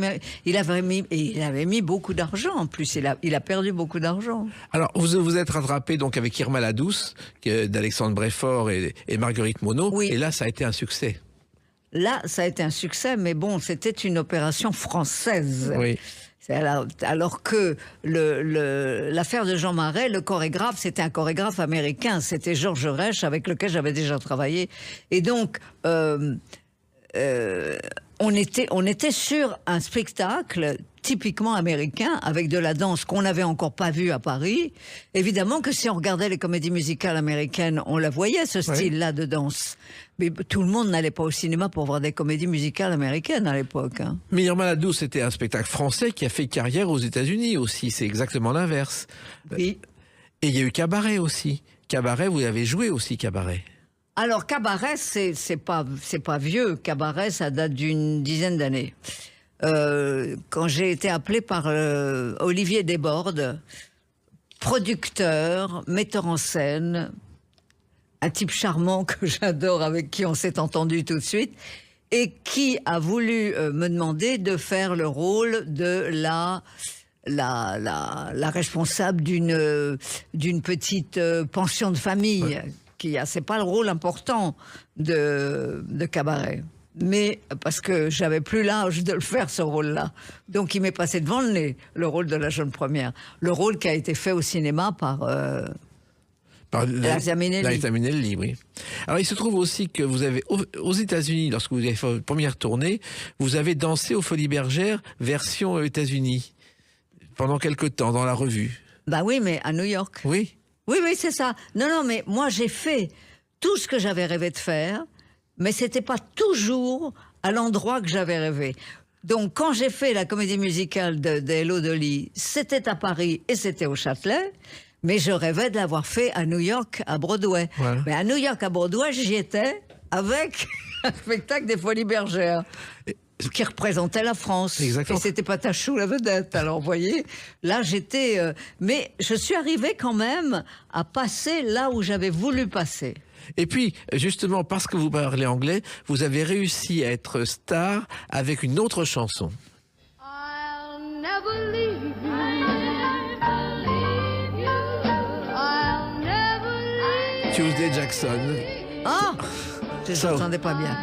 mis beaucoup d'argent. En plus, il a perdu beaucoup d'argent. Alors, vous êtes rattrapé donc avec Irma la Douce, d'Alexandre Bréfort et Marguerite Monod. Oui. Et là, ça a été un succès. Là, ça a été un succès, mais bon, c'était une opération française. Oui. Alors que l'affaire de Jean Marais, le chorégraphe, c'était un chorégraphe américain, c'était Georges Reich, avec lequel j'avais déjà travaillé. Et donc, on était sur un spectacle typiquement américain, avec de la danse qu'on n'avait encore pas vue à Paris. Évidemment que si on regardait les comédies musicales américaines, on la voyait, ce style-là de danse. Mais tout le monde n'allait pas au cinéma pour voir des comédies musicales américaines à l'époque. Hein. Mais Irma la Douce, c'était un spectacle français qui a fait carrière aux États-Unis aussi. C'est exactement l'inverse. Oui. Et il y a eu Cabaret aussi. Cabaret, vous avez joué aussi Cabaret. Alors Cabaret, c'est pas vieux. Cabaret, ça date d'une dizaine d'années. Quand j'ai été appelée par Olivier Desbordes, producteur, metteur en scène, un type charmant que j'adore, avec qui on s'est entendu tout de suite, et qui a voulu me demander de faire le rôle de la responsable d'une petite pension de famille. c'est pas le rôle important de cabaret. Mais parce que j'avais plus l'âge de le faire, ce rôle-là. Donc il m'est passé devant le nez, le rôle de la jeune première. Le rôle qui a été fait au cinéma par Liza Minnelli. Liza Minnelli, oui. Alors il se trouve aussi que vous avez, aux États-Unis, lorsque vous avez fait votre première tournée, vous avez dansé aux Folies Bergères, version États-Unis, pendant quelque temps, dans la revue. Bah oui, mais à New York. Oui. Oui, c'est ça. Non, mais moi j'ai fait tout ce que j'avais rêvé de faire, mais c'était pas toujours à l'endroit que j'avais rêvé. Donc quand j'ai fait la comédie musicale de Hello Dolly, c'était à Paris et c'était au Châtelet, mais je rêvais de l'avoir fait à New York, à Broadway. Voilà. Mais à New York, à Broadway, j'y étais avec un spectacle des Folies Bergères. Qui représentait la France. Exactement. Et c'était Patachou la vedette. Alors, vous voyez, là, j'étais... mais je suis arrivée quand même à passer là où j'avais voulu passer. Et puis, justement, parce que vous parlez anglais, vous avez réussi à être star avec une autre chanson. I'll never leave you. I'll never leave Tuesday Jackson. Ah, je n'entendais pas bien.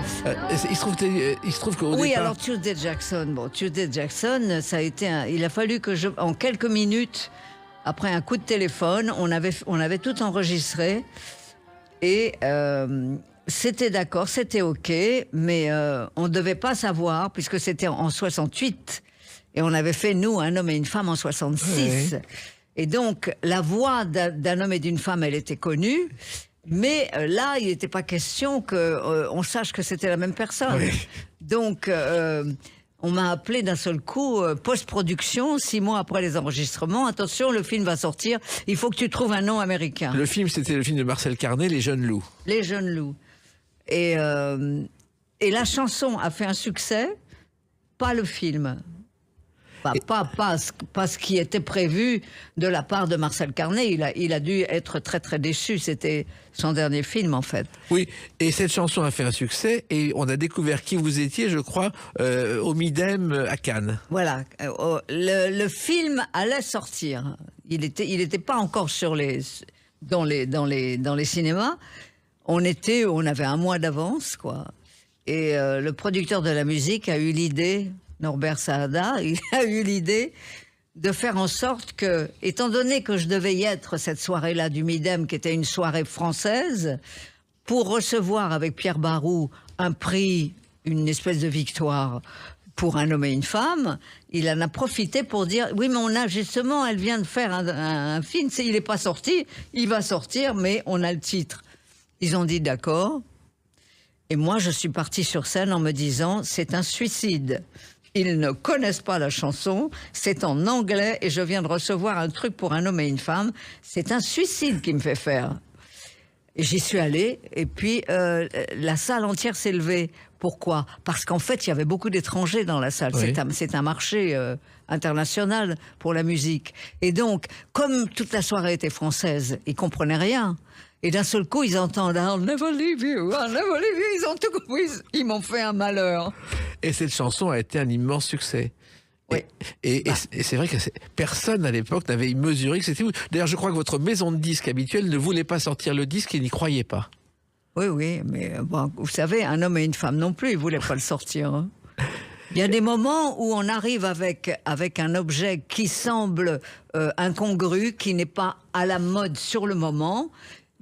Il se trouve qu'au Oui, départ... alors Tuesday Jackson, ça a été il a fallu que en quelques minutes, après un coup de téléphone, on avait tout enregistré et c'était d'accord, c'était OK, mais on ne devait pas savoir, puisque c'était en 68, et on avait fait, nous, Un homme et une femme en 66. Oui. Et donc, la voix d'un homme et d'une femme, elle était connue, mais là, il n'était pas question qu'on sache que c'était la même personne. Oui. Donc, on m'a appelé d'un seul coup, post-production, 6 mois après les enregistrements. Attention, le film va sortir, il faut que tu trouves un nom américain. Le film, c'était le film de Marcel Carné, Les Jeunes Loups. Les Jeunes Loups. Et la chanson a fait un succès, pas le film. Pas ce qui était prévu de la part de Marcel Carné. Il a dû être très très déçu. C'était son dernier film en fait. Oui, et cette chanson a fait un succès et on a découvert qui vous étiez, je crois, au Midem à Cannes. Voilà, le film allait sortir. Il était pas encore dans les cinémas. On avait un mois d'avance, quoi. Et le producteur de la musique a eu l'idée. Norbert Saada, il a eu l'idée de faire en sorte que, étant donné que je devais y être cette soirée-là du Midem, qui était une soirée française, pour recevoir avec Pierre Barou un prix, une espèce de victoire pour Un homme et une femme, il en a profité pour dire « Oui, mais on a justement, elle vient de faire un film, il n'est pas sorti, il va sortir, mais on a le titre. » Ils ont dit « D'accord ». Et moi, je suis partie sur scène en me disant « C'est un suicide ». Ils ne connaissent pas la chanson, c'est en anglais et je viens de recevoir un truc pour Un homme et une femme. C'est un suicide qui me fait faire. Et j'y suis allée et puis la salle entière s'est levée. Pourquoi ? Parce qu'en fait, il y avait beaucoup d'étrangers dans la salle. Oui. C'est un marché international pour la musique. Et donc, comme toute la soirée était française, ils ne comprenaient rien. Et d'un seul coup, ils entendent « I'll never leave you, I'll never leave you ». Ils ont tout compris, ils m'ont fait un malheur. Et cette chanson a été un immense succès. Oui. Et c'est vrai que personne à l'époque n'avait mesuré que c'était vous. D'ailleurs, je crois que votre maison de disques habituelle ne voulait pas sortir le disque et n'y croyait pas. Oui, mais bon, vous savez, Un homme et une femme non plus, ils ne voulaient pas le sortir. Hein. Il y a des moments où on arrive avec un objet qui semble incongru, qui n'est pas à la mode sur le moment.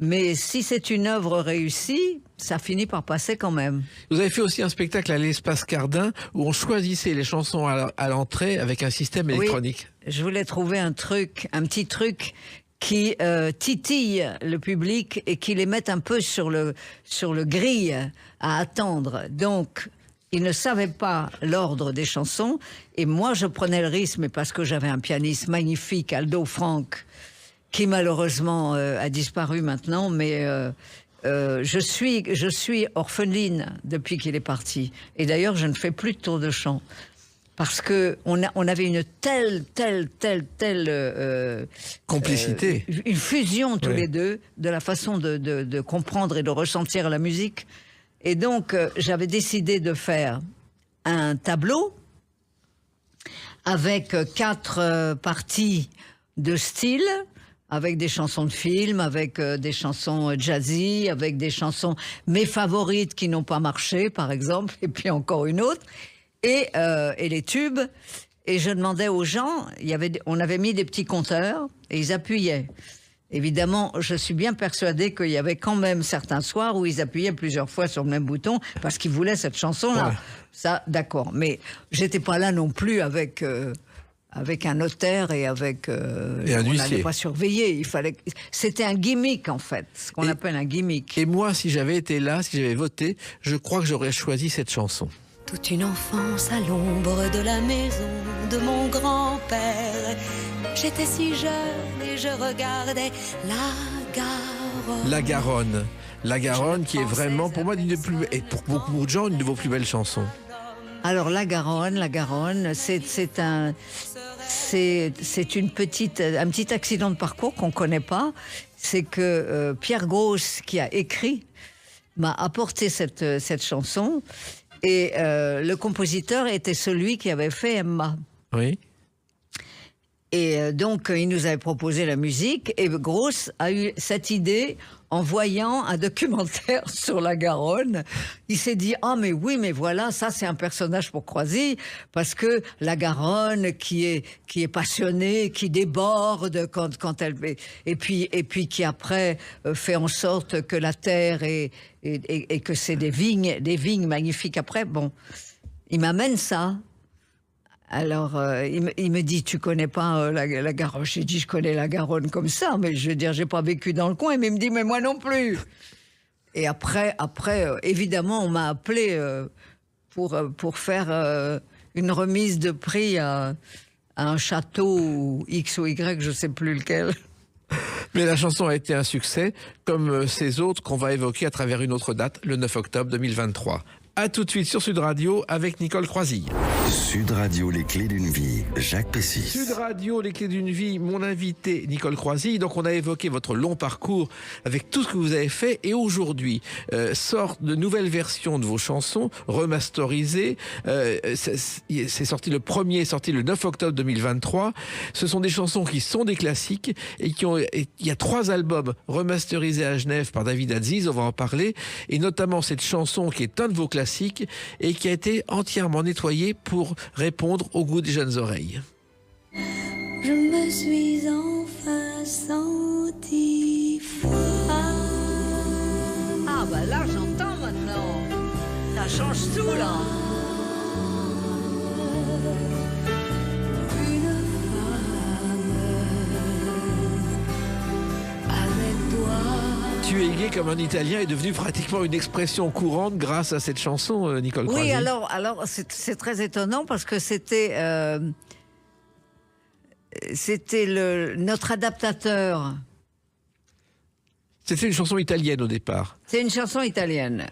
Mais si c'est une œuvre réussie, ça finit par passer quand même. Vous avez fait aussi un spectacle à l'Espace Cardin où on choisissait les chansons à l'entrée avec un système électronique. Oui, je voulais trouver un petit truc qui titille le public et qui les mette un peu sur le grille à attendre. Donc, ils ne savaient pas l'ordre des chansons et moi je prenais le risque, mais parce que j'avais un pianiste magnifique, Aldo Franck, qui malheureusement a disparu maintenant, mais je suis orpheline depuis qu'il est parti. Et d'ailleurs, je ne fais plus de tour de chant. Parce qu'on avait une telle complicité. Une fusion tous les deux, de la façon de comprendre et de ressentir la musique. Et donc, j'avais décidé de faire un tableau avec 4 parties de style, avec des chansons de film, avec des chansons jazzy, avec des chansons mes favorites qui n'ont pas marché, par exemple, et puis encore une autre, et les tubes. Et je demandais aux gens, on avait mis des petits compteurs et ils appuyaient. Évidemment, je suis bien persuadée qu'il y avait quand même certains soirs où ils appuyaient plusieurs fois sur le même bouton parce qu'ils voulaient cette chanson-là. Ouais. Ça, d'accord. Mais j'étais pas là non plus avec un notaire et avec... Et un on huissier. n'allait pas surveiller. C'était un gimmick, en fait, ce qu'on appelle un gimmick. Et moi, si j'avais été là, si j'avais voté, je crois que j'aurais choisi cette chanson. Toute une enfance à l'ombre de la maison de mon grand-père. J'étais si jeune et je regardais la Garonne. La Garonne. La Garonne qui est vraiment, pour moi, et pour beaucoup de gens, une de vos plus belles chansons. Alors la Garonne, c'est un petit accident de parcours qu'on connaît pas. C'est que Pierre Gross, qui a écrit, m'a apporté cette chanson, et le compositeur était celui qui avait fait Emma. Oui. Et donc, il nous avait proposé la musique, et Gross a eu cette idée en voyant un documentaire sur la Garonne. Il s'est dit, ah mais oui, mais voilà, ça c'est un personnage pour Croisille, parce que la Garonne qui est passionnée, qui déborde quand elle... Et puis qui après fait en sorte que la terre et que c'est des vignes magnifiques après. Bon, il m'amène ça. Alors, il me dit, tu connais pas la Garonne? J'ai dit, je connais la Garonne comme ça, mais je veux dire, j'ai pas vécu dans le coin. Mais il me dit, mais moi non plus. Et après, évidemment, on m'a appelé pour faire une remise de prix à un château X ou Y, je sais plus lequel. Mais la chanson a été un succès, comme ces autres qu'on va évoquer à travers une autre date, le 9 octobre 2023. A tout de suite sur Sud Radio avec Nicole Croisille. Sud Radio, les clés d'une vie, Jacques Pessis. Sud Radio, les clés d'une vie, mon invité Nicole Croisille. Donc on a évoqué votre long parcours avec tout ce que vous avez fait, et aujourd'hui sortent de nouvelles versions de vos chansons remasterisées. C'est sorti, le premier est sorti le 9 octobre 2023. Ce sont des chansons qui sont des classiques et il y a 3 albums remasterisés à Genève par David Aziz, on va en parler, et notamment cette chanson qui est un de vos classiques et qui a été entièrement nettoyée pour répondre au goût des jeunes oreilles. Je me suis enfin sentie femme. Ah bah là, j'entends maintenant. Ça change tout, là. Une femme avec toi. Tu es gay comme un Italien est devenu pratiquement une expression courante grâce à cette chanson, Nicole Croisille. Oui, alors c'est très étonnant parce que c'était notre adaptateur. C'était une chanson italienne au départ. C'est une chanson italienne.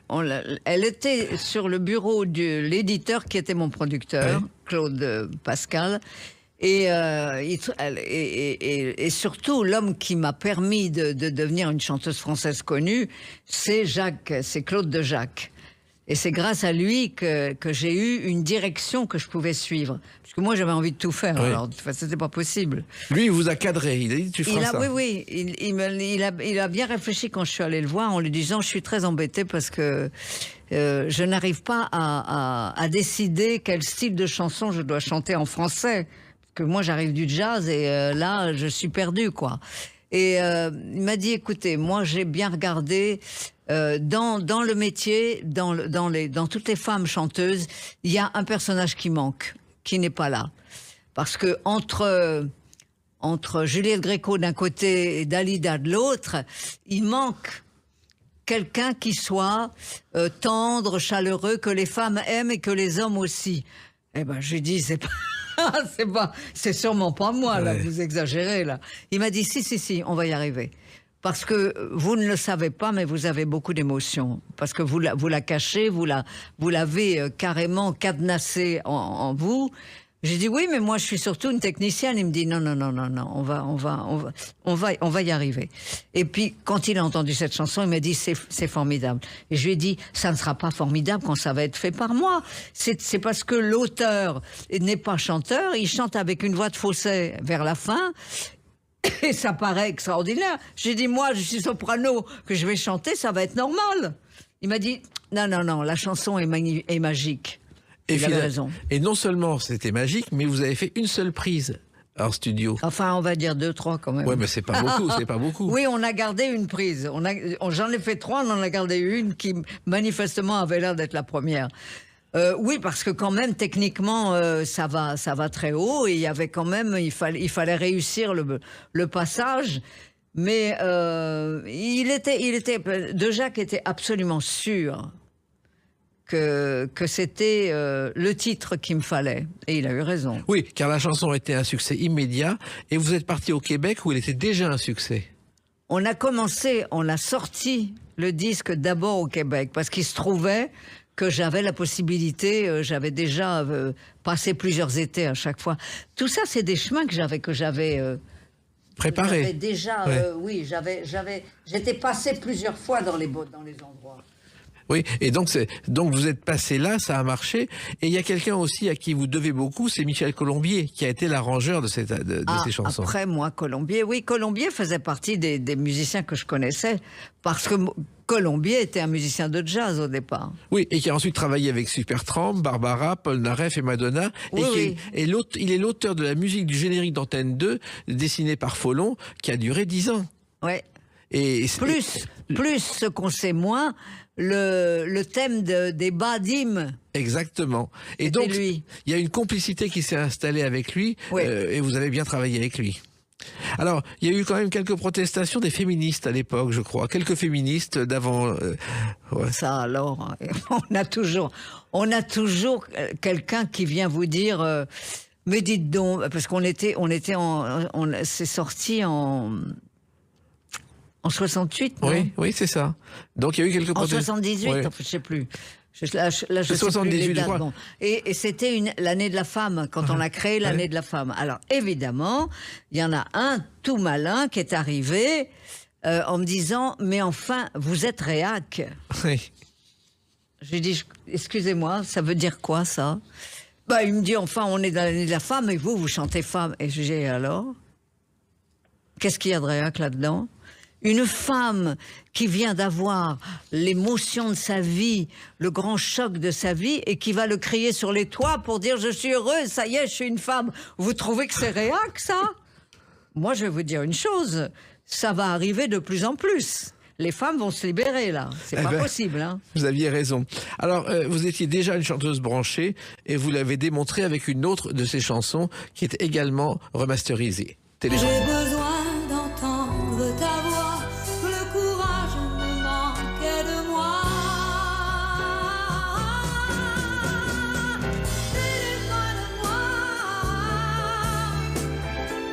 Elle était sur le bureau de l'éditeur qui était mon producteur, ouais. Claude Pascal. Et surtout, l'homme qui m'a permis de devenir une chanteuse française connue, c'est Claude de Jacques. Et c'est grâce à lui que j'ai eu une direction que je pouvais suivre. Parce que moi, j'avais envie de tout faire, oui. alors c'était pas possible. Lui, il vous a cadré, il a dit tu feras ça. Oui, il a bien réfléchi quand je suis allée le voir en lui disant, je suis très embêtée parce que je n'arrive pas à décider quel style de chanson je dois chanter en français. Que moi j'arrive du jazz et là je suis perdue quoi. Et il m'a dit écoutez, moi j'ai bien regardé dans le métier, dans toutes les femmes chanteuses, il y a un personnage qui manque, qui n'est pas là, parce que entre Juliette Gréco d'un côté et Dalida de l'autre, il manque quelqu'un qui soit tendre, chaleureux, que les femmes aiment et que les hommes aussi. Eh ben j'ai dit c'est sûrement pas moi, là, vous exagérez, là. Il m'a dit, si, on va y arriver. Parce que vous ne le savez pas, mais vous avez beaucoup d'émotions. Parce que vous la cachez, vous l'avez carrément cadenassée en vous. J'ai dit, oui, mais moi, je suis surtout une technicienne. Il me dit, non, on va y arriver. Et puis, quand il a entendu cette chanson, il m'a dit, c'est formidable. Et je lui ai dit, ça ne sera pas formidable quand ça va être fait par moi. C'est parce que l'auteur n'est pas chanteur, il chante avec une voix de fausset vers la fin. Et ça paraît extraordinaire. J'ai dit, moi, je suis soprano, que je vais chanter, ça va être normal. Il m'a dit, non, la chanson est magique. Il avait raison. Et non seulement c'était magique, mais vous avez fait une seule prise en studio. Enfin, on va dire 2, 3 quand même. Ouais, mais c'est pas beaucoup, c'est pas beaucoup. Oui, on a gardé une prise. J'en ai fait 3, on en a gardé une qui manifestement avait l'air d'être la première. Oui, parce que quand même techniquement ça va très haut et il y avait quand même il fallait réussir le passage. Mais De Jacques était absolument sûr que c'était le titre qu'il me fallait. Et il a eu raison. Oui, car la chanson était un succès immédiat. Et vous êtes parti au Québec où elle était déjà un succès. On a sorti le disque d'abord au Québec, parce qu'il se trouvait que j'avais la possibilité, j'avais déjà passé plusieurs étés à chaque fois. Tout ça, c'est des chemins que j'avais préparé. J'avais déjà, ouais. Oui, j'étais passé plusieurs fois dans les endroits. Oui, et donc vous êtes passé là, ça a marché. Et il y a quelqu'un aussi à qui vous devez beaucoup, c'est Michel Colombier, qui a été l'arrangeur de ces chansons. Après, moi, Colombier faisait partie des musiciens que je connaissais, parce que Colombier était un musicien de jazz au départ. Oui, et qui a ensuite travaillé avec Supertramp, Barbara, Paul Naref et Madonna. Oui, il est l'auteur de la musique du générique d'Antenne 2, dessinée par Follon, qui a duré 10 ans. Ouais. Et plus ce qu'on sait moins, le thème des bas d'hymne. Exactement. Et donc, il y a une complicité qui s'est installée avec lui, oui. Et vous avez bien travaillé avec lui. Alors, il y a eu quand même quelques protestations des féministes à l'époque, je crois. Quelques féministes d'avant. Ouais. Ça, alors, on a toujours quelqu'un qui vient vous dire, mais dites donc, parce c'est sorti en 68, non? Oui, c'est ça. Donc il y a eu quelques protestations. En 78, ouais. Enfin, je sais plus. Là, je sais 78, plus les dates, je crois. bon. Et c'était l'année de la femme, quand on a créé l'année de la femme. Alors, évidemment, il y en a un tout malin qui est arrivé en me disant, mais enfin, vous êtes réac. Oui. J'ai dit, excusez-moi, ça veut dire quoi, ça? Bah, il me dit, enfin, on est dans l'année de la femme, et vous chantez femme. Et j'ai dit, alors? Qu'est-ce qu'il y a de réac là-dedans? Une femme qui vient d'avoir l'émotion de sa vie, le grand choc de sa vie, et qui va le crier sur les toits pour dire « Je suis heureuse, ça y est, je suis une femme ». Vous trouvez que c'est réac, ça? Moi, je vais vous dire une chose, ça va arriver de plus en plus. Les femmes vont se libérer, là. C'est pas possible, hein. Vous aviez raison. Alors, vous étiez déjà une chanteuse branchée, et vous l'avez démontré avec une autre de ces chansons qui est également remasterisée. J'ai besoin d'entendre ta voix. Le courage me manquait de moi. Téléphone-moi.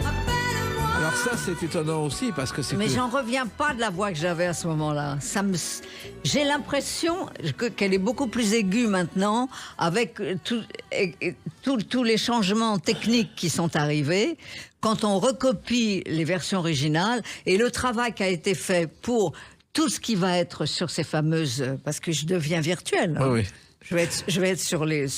Appelle-moi. Alors ça, c'est étonnant aussi, parce que c'est... Mais j'en reviens pas de la voix que j'avais à ce moment-là. J'ai l'impression qu'elle est beaucoup plus aiguë maintenant, avec tous les changements techniques qui sont arrivés. Quand on recopie les versions originales et le travail qui a été fait pour tout ce qui va être sur ces fameuses, parce que je deviens virtuelle. Oui, oui. Je vais être sur les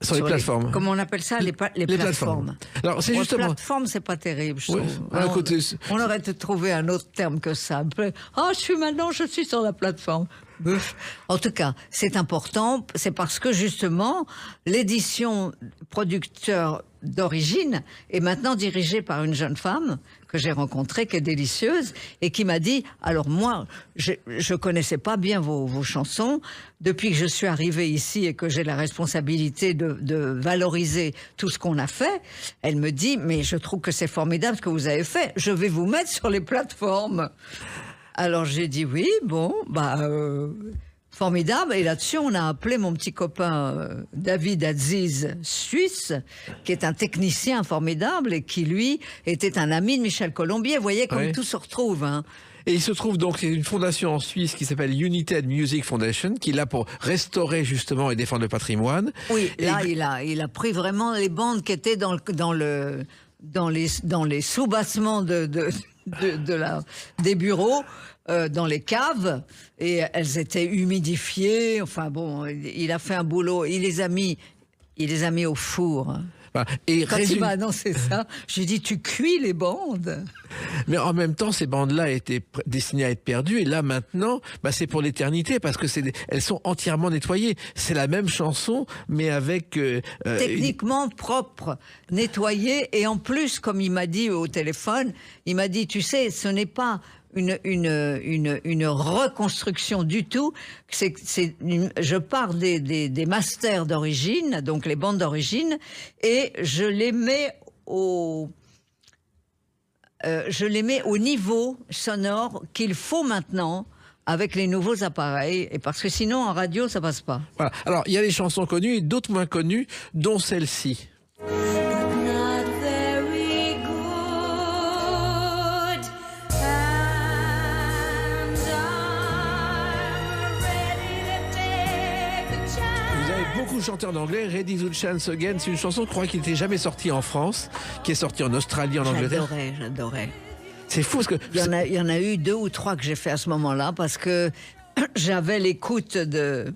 plateformes. Comment on appelle ça, les plateformes. Alors c'est justement. Plateforme, c'est pas terrible, je Oui, trouve. On aurait trouvé un autre terme que ça. Je suis sur la plateforme. En tout cas, c'est important, c'est parce que justement, l'édition producteur d'origine est maintenant dirigée par une jeune femme que j'ai rencontrée, qui est délicieuse, et qui m'a dit, alors moi, je connaissais pas bien vos chansons, depuis que je suis arrivée ici et que j'ai la responsabilité de valoriser tout ce qu'on a fait, elle me dit, mais je trouve que c'est formidable ce que vous avez fait, je vais vous mettre sur les plateformes. Alors j'ai dit oui, bon, formidable. Et là-dessus, on a appelé mon petit copain David Aziz, suisse, qui est un technicien formidable et qui, lui, était un ami de Michel Colombier. Vous voyez comme tout se retrouve, hein. Et il se trouve donc une fondation en Suisse qui s'appelle United Music Foundation, qui est là pour restaurer justement et défendre le patrimoine. Oui, là, il a pris vraiment les bandes qui étaient dans les sous-bassements des bureaux, dans les caves, et elles étaient humidifiées. Enfin bon, il a fait un boulot. Il les a mis au four. Voilà. Et Quand il m'a annoncé ça, j'ai dit, tu cuis les bandes. Mais en même temps, ces bandes-là étaient destinées à être perdues. Et là, maintenant, c'est pour l'éternité parce que elles sont entièrement nettoyées. C'est la même chanson, mais avec... techniquement propre, nettoyée. Et en plus, comme il m'a dit au téléphone, il m'a dit, tu sais, ce n'est pas une reconstruction du tout. Je pars des masters d'origine, donc les bandes d'origine, et je les mets au niveau sonore qu'il faut maintenant avec les nouveaux appareils, et parce que sinon en radio ça passe pas. Voilà. Alors il y a des chansons connues et d'autres moins connues, dont celle-ci. Beaucoup chanté en anglais, Ready to Chance Again, c'est une chanson, je crois, qui n'était jamais sortie en France, qui est sortie en Australie, en Angleterre. J'adorais. C'est fou parce que... Il y en a eu 2 ou 3 que j'ai fait à ce moment-là, parce que j'avais l'écoute de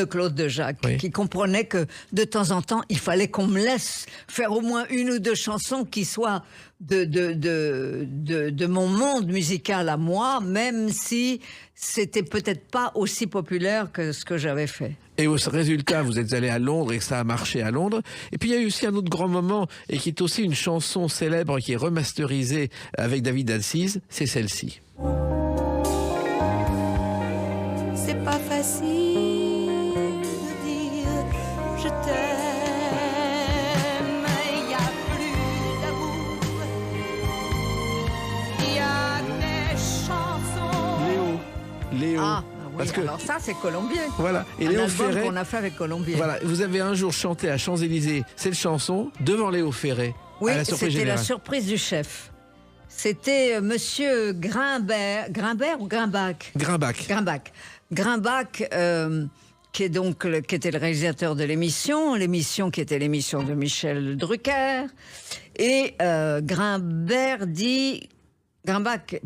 Claude Dejac, oui, qui comprenait que de temps en temps, il fallait qu'on me laisse faire au moins 1 ou 2 chansons qui soient de mon monde musical à moi, même si c'était peut-être pas aussi populaire que ce que j'avais fait. Et au résultat, vous êtes allé à Londres et ça a marché à Londres. Et puis il y a eu aussi un autre grand moment, et qui est aussi une chanson célèbre qui est remasterisée avec David Alcize, c'est celle-ci. C'est pas facile de dire je t'aime, il y a plus d'amour, il y a des chansons. Léo. Ah, oui, parce que, alors ça c'est Colombier. Voilà. Et un Léo album Ferré, qu'on a fait avec Colombier. Voilà. Vous avez un jour chanté à Champs-Élysées cette chanson devant Léo Ferré. Oui, à la surprise c'était générale. la surprise du chef. C'était Monsieur Grimbert ou Grimbach. Grimbach, qui était le réalisateur de l'émission qui était l'émission de Michel Drucker. Et Grimbach,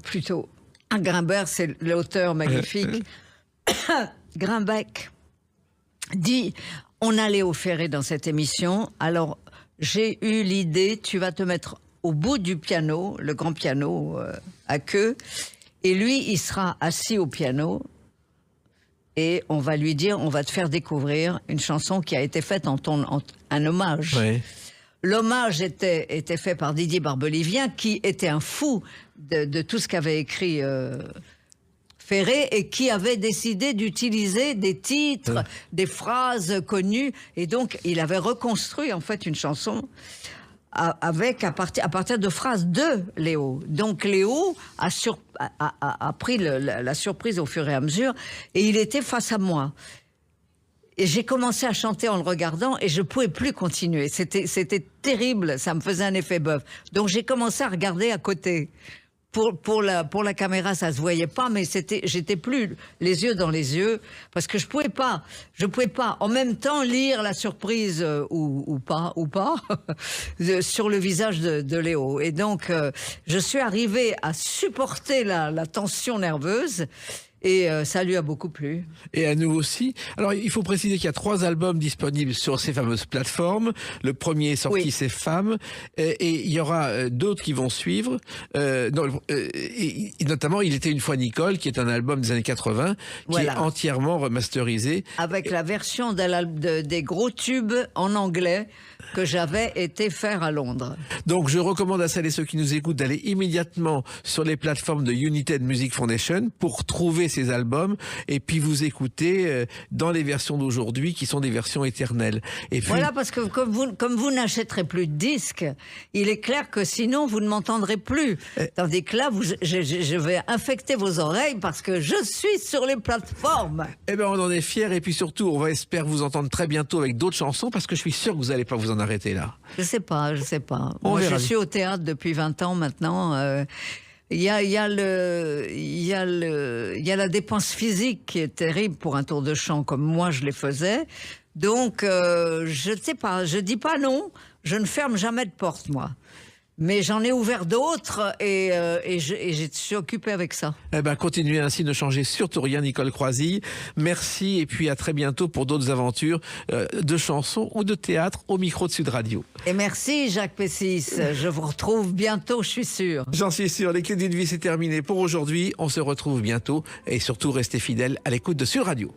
plutôt. Grimbert, c'est l'auteur magnifique. Grimbach dit, on allait au Ferré dans cette émission, alors j'ai eu l'idée, tu vas te mettre au bout du piano, le grand piano à queue, et lui, il sera assis au piano, et on va lui dire, on va te faire découvrir une chanson qui a été faite en un hommage. Oui. L'hommage était fait par Didier Barbelivien, qui était un fou de tout ce qu'avait écrit Ferré, et qui avait décidé d'utiliser des titres, des phrases connues, et donc il avait reconstruit en fait une chanson à partir de phrases de Léo. Donc Léo a pris la surprise au fur et à mesure, et il était face à moi. Et j'ai commencé à chanter en le regardant, et je pouvais plus continuer. C'était terrible, ça me faisait un effet bœuf. Donc j'ai commencé à regarder à côté. Pour la caméra, ça se voyait pas, mais j'étais plus les yeux dans les yeux, parce que je pouvais pas en même temps lire la surprise ou pas sur le visage de Léo. Et donc je suis arrivée à supporter la tension nerveuse. Et ça lui a beaucoup plu. Et à nous aussi. Alors, il faut préciser qu'il y a 3 albums disponibles sur ces fameuses plateformes. Le premier est sorti, oui, c'est Femmes. Et il y aura d'autres qui vont suivre. Et notamment, Il était une fois Nicole, qui est un album des années 80, qui est entièrement remasterisé. Avec la version des gros tubes en anglais que j'avais été faire à Londres. Donc, je recommande à celles et ceux qui nous écoutent d'aller immédiatement sur les plateformes de United Music Foundation pour trouver ces albums, et puis vous écoutez dans les versions d'aujourd'hui qui sont des versions éternelles. Et puis, voilà, parce que comme vous n'achèterez plus de disques, il est clair que sinon vous ne m'entendrez plus. Tandis que là, je vais infecter vos oreilles parce que je suis sur les plateformes. Eh bien, on en est fiers, et puis surtout, on va espérer vous entendre très bientôt avec d'autres chansons, parce que je suis sûr que vous n'allez pas vous en arrêter là. Je sais pas. Moi, je suis au théâtre depuis 20 ans maintenant. Il y a la dépense physique qui est terrible pour un tour de chant comme moi je les faisais. Donc je ne sais pas, je dis pas non, je ne ferme jamais de porte moi. Mais j'en ai ouvert d'autres et je suis occupée avec ça. Eh ben, continuez ainsi, ne changez surtout rien, Nicole Croisille. Merci et puis à très bientôt pour d'autres aventures de chansons ou de théâtre au micro de Sud Radio. Et merci Jacques Pessis. Je vous retrouve bientôt, je suis sûre. J'en suis sûr, les clés d'une vie, c'est terminé pour aujourd'hui. On se retrouve bientôt et surtout restez fidèles à l'écoute de Sud Radio.